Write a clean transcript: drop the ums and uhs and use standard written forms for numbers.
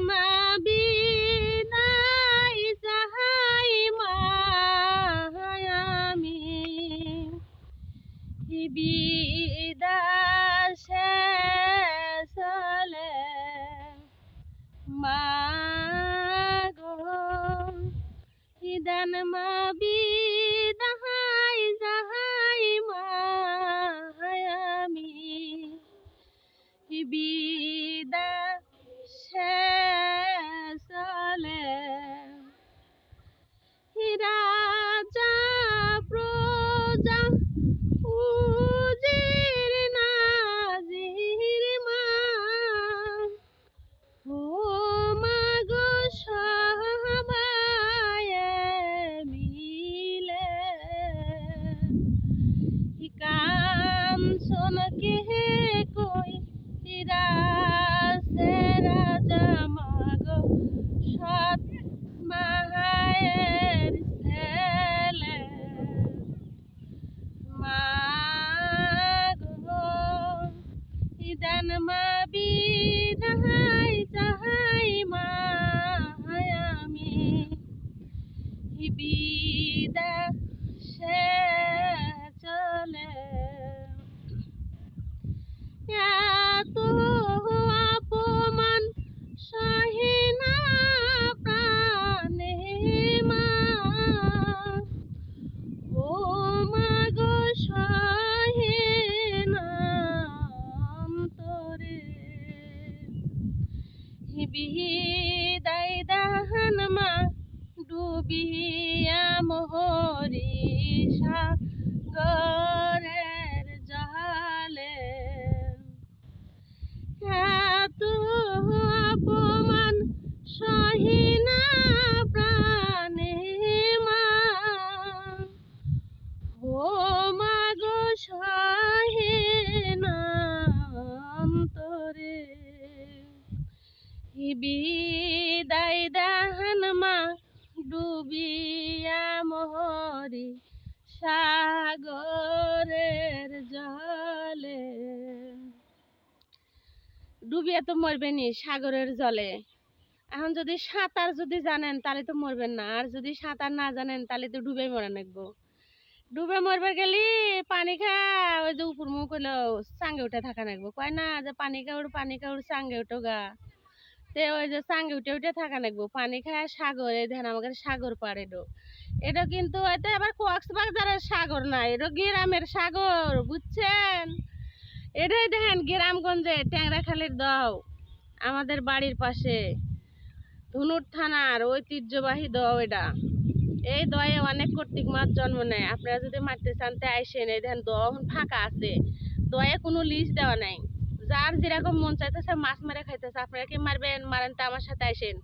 মা বিদায় যাহাই মায়ামি বিদাসে চলে মা গো ইদান মা বিদায় যাহাই মায়ামি বিদাসে চলে রাজা প্রজা উজির নাজির মা ও মা গো সবাই মিলে কাঞ্চন কে কই রাসে রাজা মা গো সৎ মায়ের ছেলে মা গো ইদান মা বিদায় যাহাই মায়ামি বিদাসে চলে এত অপমান সহে না প্রাণে মা ও মা গো সহে না অন্তরে বিদায় দাহান মা ডুবিয়া মোহরি সাগরের জলে এত অপমান সহে না প্রাণে মা ও মা গো সহে না অন্তরে বিদায় দাহান মা ডুবিয়া মোহরি সাগরের জলে ডুবিয়া তো মরবেন সাগরের জলে এখন যদি সাঁতার যদি জানেন তাহলে তো মরবেন না আর যদি সাঁতার না জানেন তাহলে তো ডুবে মরা নাকবো ডুবে মরবে গেলি পানি খা ওই যে উপর মুখ হইলো চাঙ্গে উঠে থাকা নাকবো কয় না যে পানি খাউড় চাঙ্গে উঠো গা তে ওই যে চাঙ্গে উঠে উঠে থাকা নাকবো পানি খায় সাগর এই দেখেন আমাদের সাগর পাড় এটা কিন্তু এতে আবার কক্সবাজারের সাগর না এটা গ্রামের সাগর বুঝছেন এটাই দেখেন গ্রামগঞ্জে ট্যাংরাখালীর দাও আমাদের বাড়ির পাশে ধুনুর থানার ঐতিহ্যবাহী দাও এটা এই দয়ে অনেক কর্তৃক মাছ জন্ম নেয় আপনারা যদি মারতে চানতে আইসেন এই দেখেন দ ফাঁকা আছে দয়ে কোনো লিজ দেওয়া নাই যার যেরকম মন চাইতেছে মাছ মেরে খাইতেছে আপনারা কি মারবেন মারেন তো আমার সাথে আইসেন